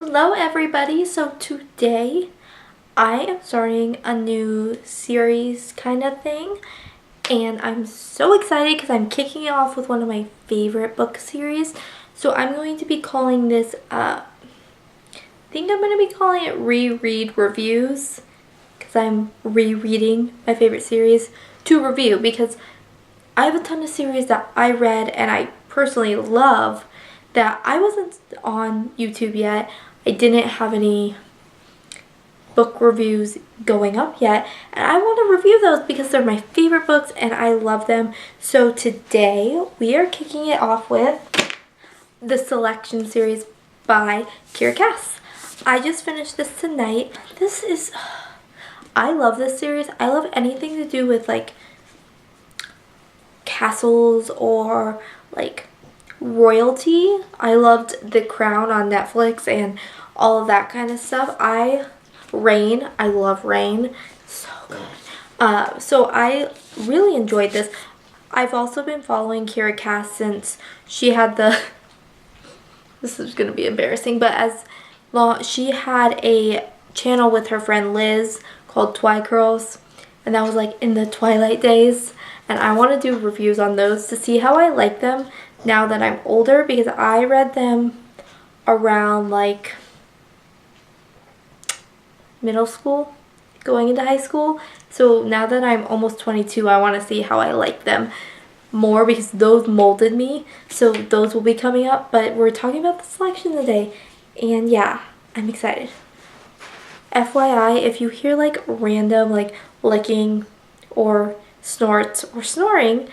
Hello everybody, so today I am starting a new series kind of thing and I'm so excited because I'm kicking it off with one of my favorite book series. So I'm going to be calling this, I think I'm going to be calling it Reread Reviews because I'm rereading my favorite series to review because I have a ton of series that I read and I personally love that I wasn't on YouTube yet. I didn't have any book reviews going up yet, and I want to review those because they're my favorite books and I love them. So today we are kicking it off with the Selection series by Kiera Cass. I just finished this tonight. I love this series. I love anything to do with like castles or like royalty. I loved The Crown on Netflix and all of that kind of stuff. I love Rain. So good. So I really enjoyed this. I've also been following Kiera Cass since she had this is going to be embarrassing, but she had a channel with her friend Liz called Twi Curls, and that was like in the Twilight days, and I want to do reviews on those to see how I like them now that I'm older, because I read them around like middle school, going into high school. So now that I'm almost 22, I want to see how I like them more because those molded me. So those will be coming up, but we're talking about the selection today. And yeah, I'm excited. FYI, if you hear like random like licking or snorts or snoring,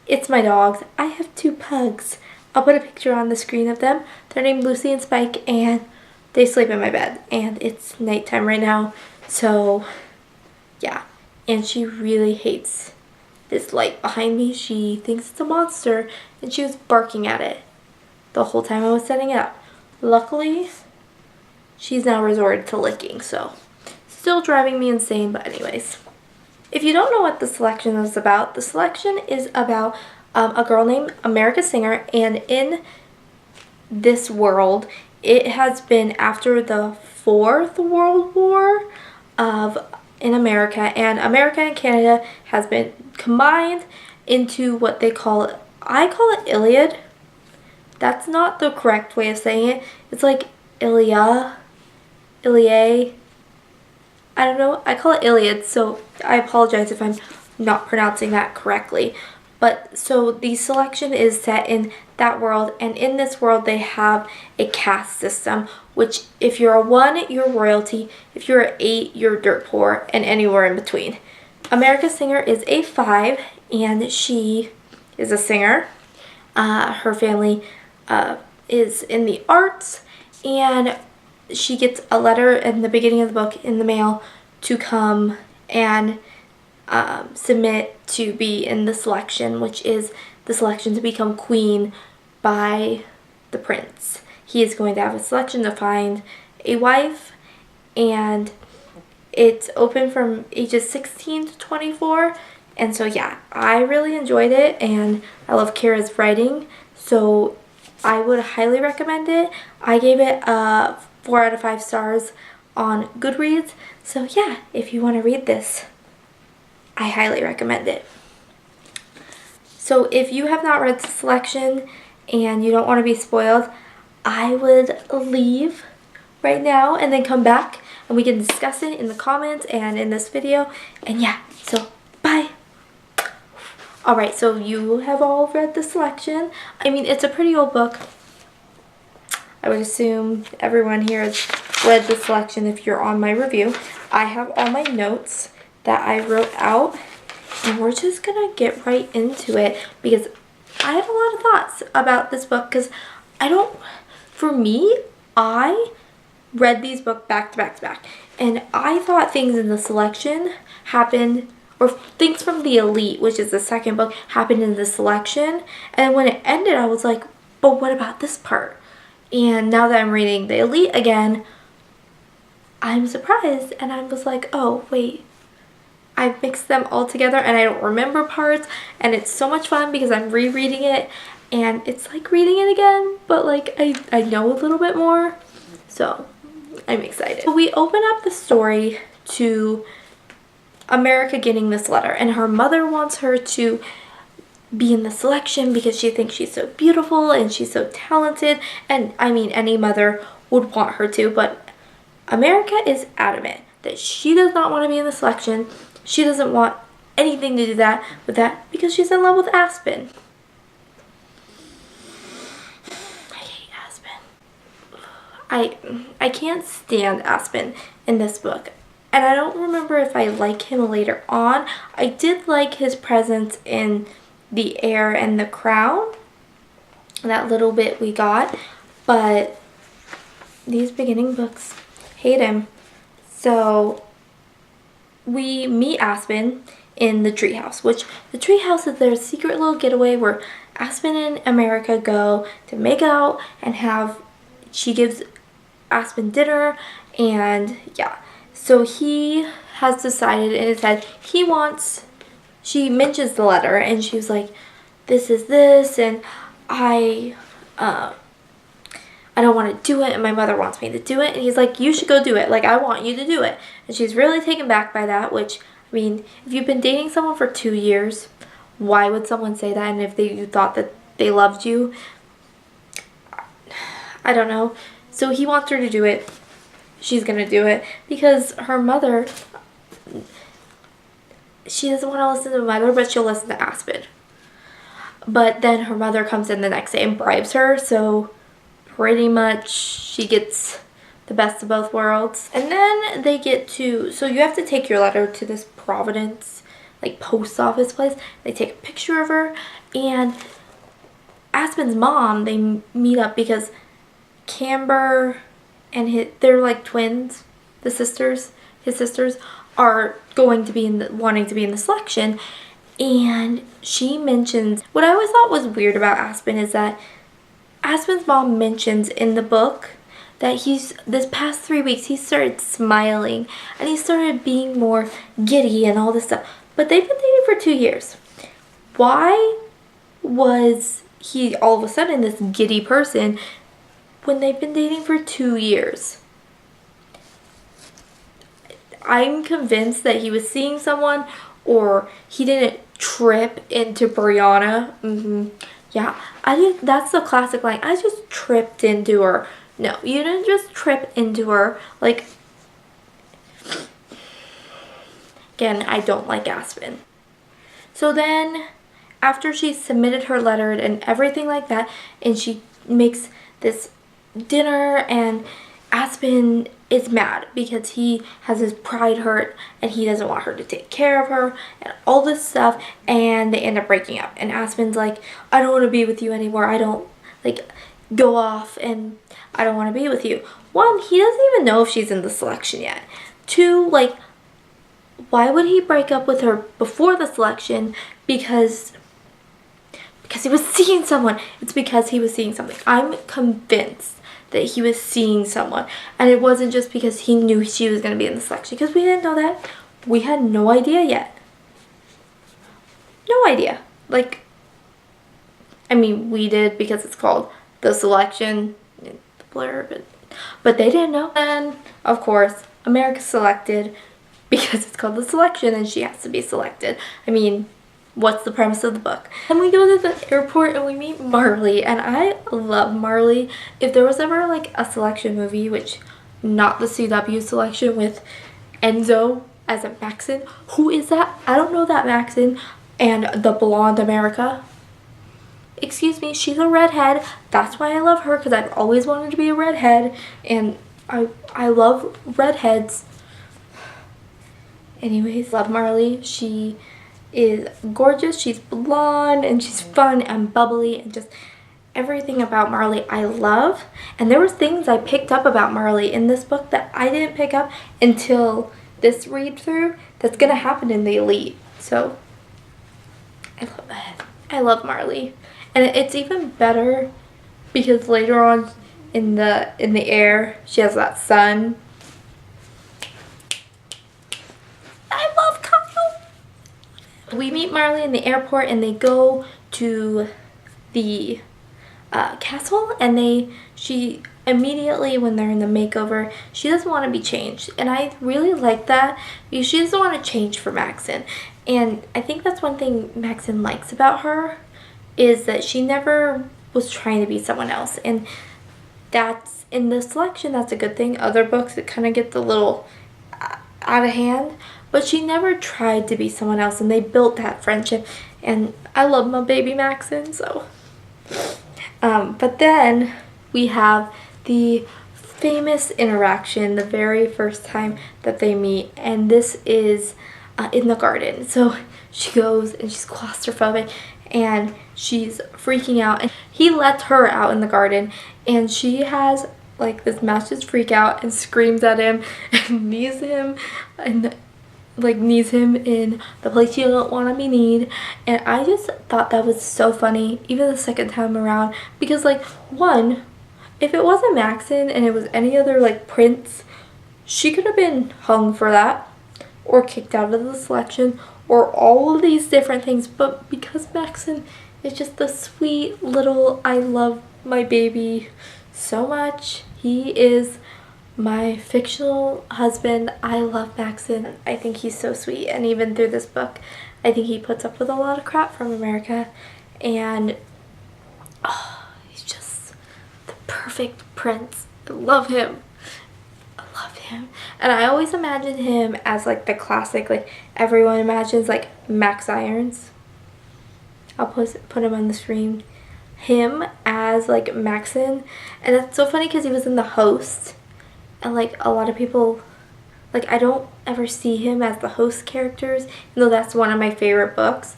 it's my dogs. I have 2 pugs. I'll put a picture on the screen of them. They're named Lucy and Spike, and they sleep in my bed. And it's nighttime right now, so yeah. And she really hates this light behind me. She thinks it's a monster, and she was barking at it the whole time I was setting it up. Luckily, she's now resorted to licking, so still driving me insane, but anyways. If you don't know what the selection is about, the selection is about a girl named America Singer, and in this world, it has been after the 4th World War in America, and America and Canada has been combined into what they call, I call it Iliad. That's not the correct way of saying it. It's like Ilia, I don't know. I call it Iliad, so I apologize if I'm not pronouncing that correctly. But so the selection is set in that world, and in this world they have a caste system, which if you're a 1, you're royalty. If you're an 8, you're dirt poor, and anywhere in between. America Singer is a 5, and she is a singer. Her family is in the arts, and she gets a letter in the beginning of the book in the mail to come and submit to be in the selection, which is the selection to become queen by the prince. He is going to have a selection to find a wife, and it's open from ages 16 to 24. And so yeah, I really enjoyed it, and I love Kiera's writing, so I would highly recommend it. I gave it 4 out of 5 stars on Goodreads. So yeah, if you want to read this, I highly recommend it. So if you have not read the selection and you don't want to be spoiled, I would leave right now and then come back and we can discuss it in the comments and in this video. And yeah, so bye. Alright, so you have all read the selection. I mean, it's a pretty old book. I would assume everyone here has read the selection if you're on my review. I have all my notes that I wrote out, and we're just gonna get right into it because I have a lot of thoughts about this book because for me, I read these books back to back to back, and I thought things in the selection happened, or things from the Elite, which is the second book, happened in the selection, and when it ended I was like, but what about this part? And now that I'm reading the Elite again, I'm surprised, and I was like, oh wait, I've mixed them all together and I don't remember parts, and it's so much fun because I'm rereading it and it's like reading it again, but like I know a little bit more. So I'm excited. So we open up the story to America getting this letter, and her mother wants her to be in the selection because she thinks she's so beautiful and she's so talented, and I mean any mother would want her to, but America is adamant that she does not want to be in the selection. She doesn't want anything to do with that because she's in love with Aspen. I hate Aspen. I can't stand Aspen in this book. And I don't remember if I like him later on. I did like his presence in The Heir and the Crown, that little bit we got, but these beginning books, hate him. So we meet Aspen in the treehouse, which the treehouse is their secret little getaway where Aspen and America go to make out and she gives Aspen dinner, and yeah. So he has decided in his head she mentions the letter, and she was like, this is this, and I don't want to do it, and my mother wants me to do it. And he's like, you should go do it. Like, I want you to do it. And she's really taken back by that, which, I mean, if you've been dating someone for 2 years, why would someone say that? And if you thought that they loved you, I don't know. So he wants her to do it. She's going to do it because her mother, she doesn't want to listen to her mother, but she'll listen to Aspen. But then her mother comes in the next day and bribes her, so pretty much she gets the best of both worlds. And then they get to, so you have to take your letter to this Providence, like, post office place. They take a picture of her, and Aspen's mom, they meet up because Camber and they're like twins, his sisters are going to be wanting to be in the selection. And she mentions, what I always thought was weird about Aspen is that Aspen's mom mentions in the book that this past 3 weeks, he started smiling and he started being more giddy and all this stuff. But they've been dating for 2 years. Why was he all of a sudden this giddy person when they've been dating for 2 years? I'm convinced that he was seeing someone, or he didn't trip into Brianna. Yeah, that's the classic line. I just tripped into her. No, you didn't just trip into her. Like, again, I don't like Aspen. So then, after she submitted her letter and everything like that, and she makes this dinner, and Aspen is mad because he has his pride hurt and he doesn't want her to take care of her and all this stuff, and they end up breaking up. And Aspen's like, I don't want to be with you anymore. I don't, like, go off, and I don't want to be with you. 1, he doesn't even know if she's in the selection yet. 2, like, why would he break up with her before the selection? Because he was seeing someone. It's because he was seeing something. I'm convinced that he was seeing someone, and it wasn't just because he knew she was going to be in the selection, because we didn't know that. We had no idea yet. No idea. Like, I mean, we did because it's called The Selection, the blurb, but they didn't know. And of course, America's selected because it's called The Selection and she has to be selected. I mean, what's the premise of the book? And we go to the airport and we meet Marley, and I love Marley. If there was ever like a selection movie, which not the CW selection with Enzo as a Maxon, who is that? I don't know that Maxon. And the blonde America, excuse me, she's a redhead. That's why I love her, because I've always wanted to be a redhead, and I love redheads. Anyways, love Marley. She is gorgeous, she's blonde, and she's fun and bubbly, and just everything about Marley I love. And there was things I picked up about Marley in this book that I didn't pick up until this read through that's gonna happen in the Elite. So I love that. I love Marley. And it's even better because later on in the Heir she has that son. I love Kyle. We meet Marley in the airport and they go to the castle, and immediately when they're in the makeover, she doesn't want to be changed. And I really like that because she doesn't want to change for Maxon. And I think that's one thing Maxon likes about her, is that she never was trying to be someone else. And that's, in the selection, that's a good thing. Other books, it kind of gets a little out of hand. But she never tried to be someone else, and they built that friendship. And I love my baby Maxon, so. But then we have the famous interaction, the very first time that they meet, and this is in the garden. So she goes and she's claustrophobic and she's freaking out, and he lets her out in the garden, and she has like this massive freak out and screams at him and knees him and knees him in the place you don't want to be kneed. And I just thought that was so funny, even the second time around, because like, one, if it wasn't Maxon and it was any other like prince, she could have been hung for that or kicked out of the selection or all of these different things. But because Maxon is just the sweet little, I love my baby so much, he is my fictional husband. I love Maxon. I think he's so sweet, and even through this book I think he puts up with a lot of crap from America, and he's just the perfect prince. I love him. I love him. And I always imagine him as like the classic, like everyone imagines like Max Irons. I'll put him on the screen. Him as like Maxon. And that's so funny because he was in The Host, and like a lot of people, like I don't ever see him as the host characters, even though that's one of my favorite books.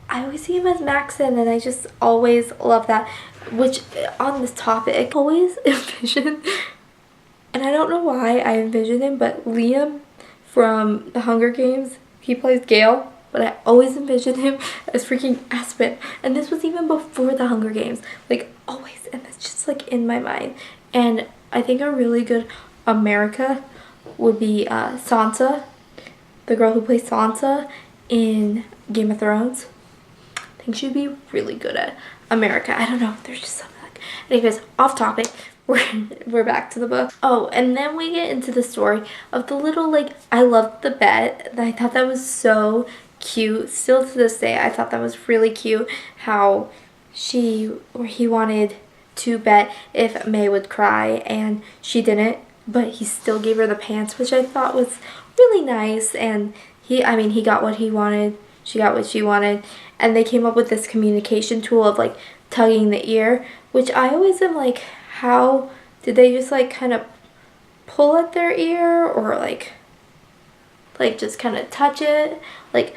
I always see him as Maxon, and I just always love that. Which, on this topic, I always envision, and I don't know why I envision him, but Liam from The Hunger Games, he plays Gale, but I always envision him as freaking Aspen. And this was even before The Hunger Games, like always, and it's just like in my mind. And I think a really good America would be Sansa, the girl who plays Sansa in Game of Thrones. I think she'd be really good at America. I don't know. There's just something like. Anyways, off topic. We're back to the book. Oh, and then we get into the story of the little, like, I loved the bet. I thought that was so cute. Still to this day, I thought that was really cute how he wanted to bet if May would cry, and she didn't, but he still gave her the pants, which I thought was really nice. And he got what he wanted. She got what she wanted. And they came up with this communication tool of like tugging the ear, which I always am like, how did they just like kind of pull at their ear, or like just kind of touch it? Like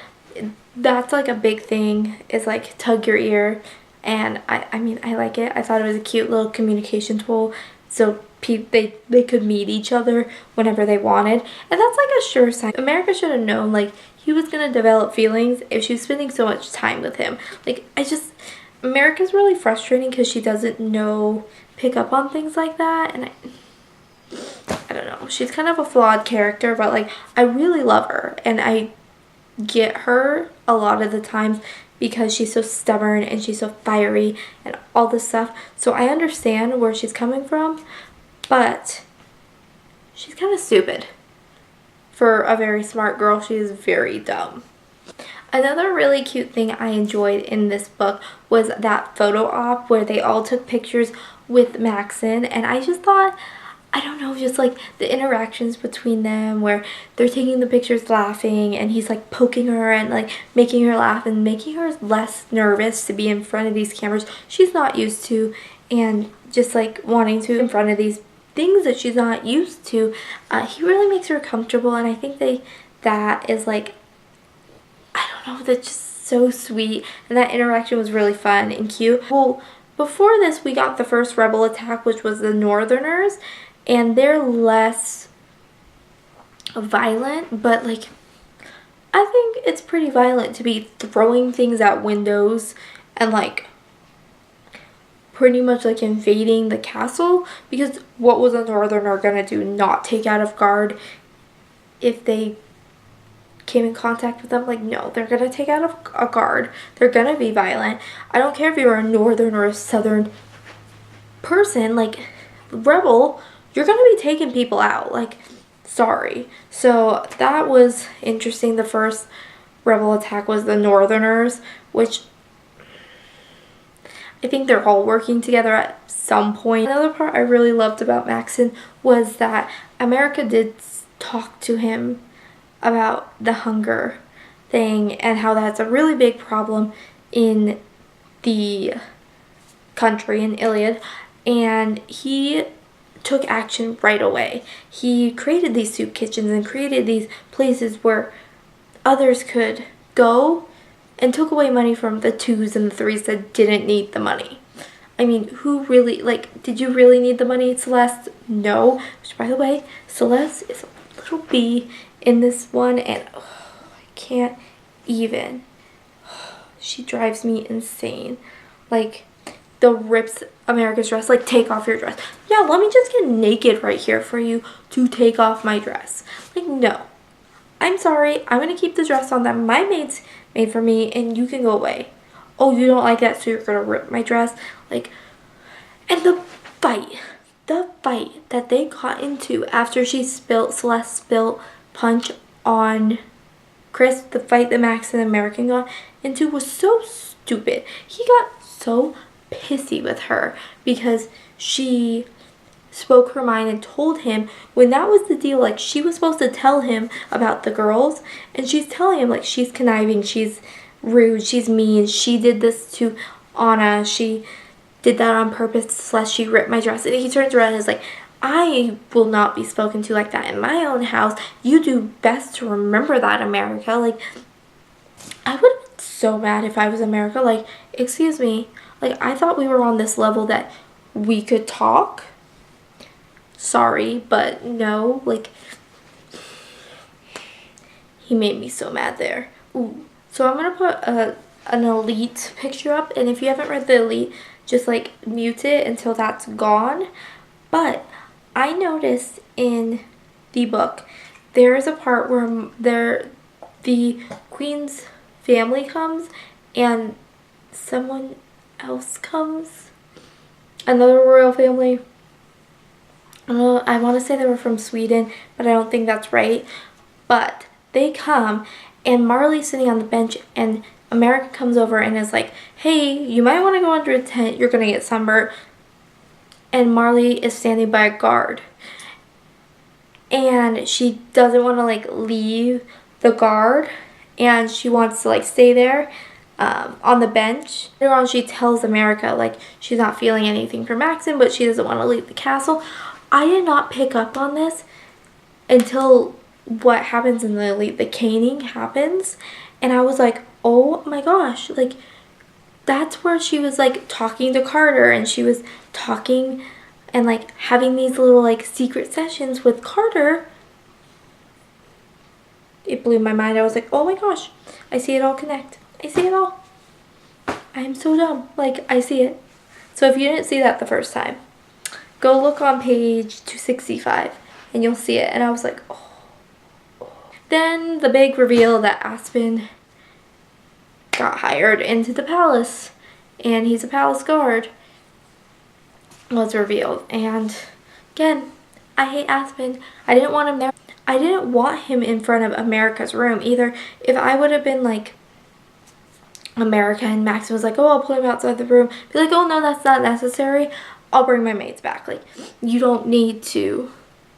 that's like a big thing, is like tug your ear. And I mean I like it. I thought it was a cute little communication tool, so they could meet each other whenever they wanted. And that's like a sure sign. America should have known like he was gonna develop feelings if she was spending so much time with him. Like America's really frustrating because she doesn't pick up on things like that. And I don't know, she's kind of a flawed character, but like I really love her, and I get her a lot of the times because she's so stubborn and she's so fiery and all this stuff. So I understand where she's coming from, but she's kind of stupid. For a very smart girl, she is very dumb. Another really cute thing I enjoyed in this book was that photo op where they all took pictures with Maxon, and I just thought, I don't know, just like the interactions between them where they're taking the pictures laughing, and he's like poking her and like making her laugh and making her less nervous to be in front of these cameras she's not used to, and just like wanting to in front of these things that she's not used to. He really makes her comfortable, and I think that is like, I don't know, that's just so sweet, and that interaction was really fun and cute. Well, before this we got the first rebel attack, which was the Northerners, and they're less violent, but like I think it's pretty violent to be throwing things at windows and like pretty much like invading the castle, because what was a Northerner gonna do? Not take out of guard if they came in contact with them? Like, no, they're gonna take out of a guard. They're gonna be violent. I don't care if you're a Northern or a Southern person, like, rebel, you're gonna be taking people out. Like, sorry. So that was interesting. The first rebel attack was the Northerners, which I think they're all working together at some point. Another part I really loved about Maxon was that America did talk to him about the hunger thing and how that's a really big problem in the country, in Iliad, and he took action right away. He created these soup kitchens and created these places where others could go, and took away money from the 2s and the 3s that didn't need the money. I mean, who really, like, did you really need the money, Celeste? No. Which, by the way, Celeste is a little bee in this one, and I can't even. She drives me insane. Like, the rips America's dress, like, take off your dress. Yeah, let me just get naked right here for you to take off my dress. Like, no. I'm sorry, I'm gonna keep the dress on that my maid's made for me, and you can go away. Oh, you don't like that, so you're gonna rip my dress? Like, and the fight that they got into after Celeste spilled punch on Chris, the fight that Max and American got into was so stupid. He got so pissy with her because she spoke her mind and told him, when that was the deal, like, she was supposed to tell him about the girls, and she's telling him, like, she's conniving, she's rude, she's mean, she did this to Anna, she did that on purpose, / she ripped my dress. And he turns around and is like, I will not be spoken to like that in my own house. You do best to remember that, America. Like, I would have been so mad if I was America. Like, excuse me, like, I thought we were on this level that we could talk. Sorry, but no, like, he made me so mad there. Ooh. So I'm gonna put an Elite picture up, and if you haven't read the Elite, just like mute it until that's gone. But I noticed in the book there is a part where the Queen's family comes and someone else comes, another royal family. I want to say they were from Sweden, but I don't think that's right. But they come, and Marley's sitting on the bench, and America comes over and is like, hey, you might want to go under a tent, you're going to get sunburned. And Marley is standing by a guard. And she doesn't want to, like, leave the guard, and she wants to, like, stay there on the bench. Later on, she tells America, like, she's not feeling anything for Maxon, but she doesn't want to leave the castle. I did not pick up on this until what happens in the Elite, the caning happens, and I was like, oh my gosh, like, that's where she was, like, talking to Carter, and she was talking and, like, having these little, like, secret sessions with Carter. It blew my mind. I was like, oh my gosh, I see it all connect. I see it all. I am so dumb. Like, I see it. So if you didn't see that the first time, go look on page 265 and you'll see it. And I was like, oh. Then the big reveal that Aspen got hired into the palace and he's a palace guard was revealed. And again, I hate Aspen. I didn't want him there. I didn't want him in front of America's room either. If I would have been like America and Max was like, oh, I'll put him outside the room, be like, oh no, that's not necessary, I'll bring my maids back. Like, you don't need to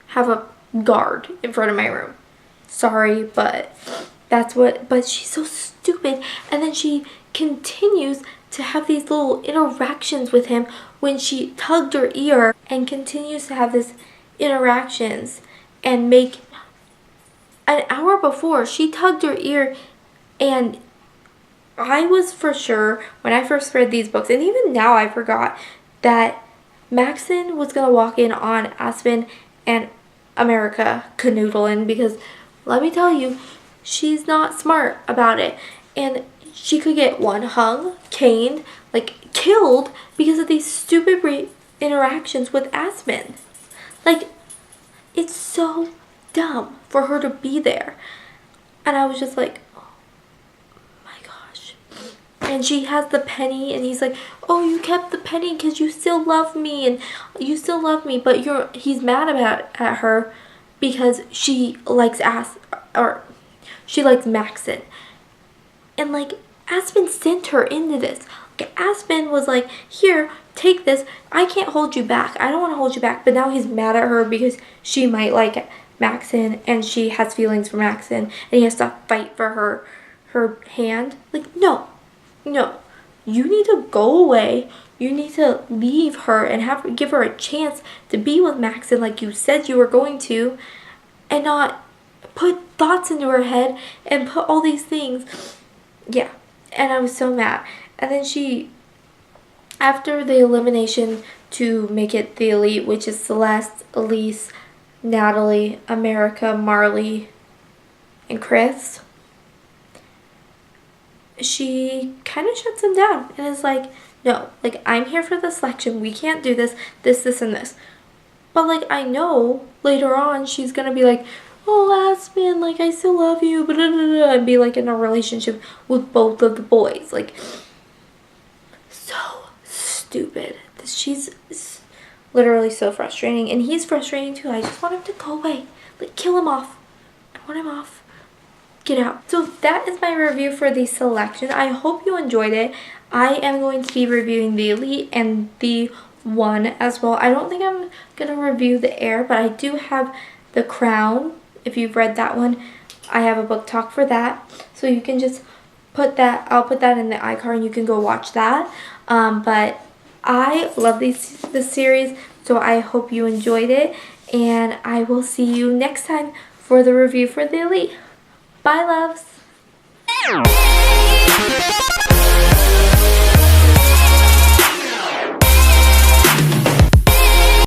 have a guard in front of my room. Sorry, but that's what, but she's so stupid. And then she continues to have these little interactions with him when she tugged her ear, and continues to have these interactions and make, an hour before she tugged her ear, and I was for sure when I first read these books, and even now I forgot, that Maxon was going to walk in on Aspen and America canoodling, because let me tell you, she's not smart about it. And she could get one hung, caned, like killed because of these stupid interactions with Aspen. Like, it's so dumb for her to be there. And I was just like, oh my gosh. and she has the penny, and he's like, oh, you kept the penny because you still love me, and you still love me, but he's mad at her because she likes she likes Maxon. And like, Aspen sent her into this. Like, Aspen was like, here, take this. I can't hold you back. I don't want to hold you back. But now he's mad at her because she might like Maxon, and she has feelings for Maxon, and he has to fight for her hand. Like, no. You need to go away. You need to leave her and give her a chance to be with Maxon like you said you were going to, and not put thoughts into her head and put all these things. Yeah, and I was so mad. And then after the elimination to make it the elite, which is Celeste, Elise, Natalie, America, Marley, and Chris, she kind of shuts him down and is like, no, like, I'm here for the selection. We can't do this, and this. But like, I know later on she's gonna be like, oh, Aspen, like, I still love you, blah, blah, blah, and be like in a relationship with both of the boys. Like, so stupid. She's literally so frustrating, and he's frustrating too. I just want him to go away. Like, kill him off. I want him off. Get out. So that is my review for the selection. I hope you enjoyed it. I am going to be reviewing the elite and the one as well. I don't think I'm gonna review the air, but I do have the crown. If you've read that one, I have a book talk for that, so you can just put that, I'll put that in the iCard and you can go watch that. But I love this series, so I hope you enjoyed it, and I will see you next time for the review for the elite. Bye, loves.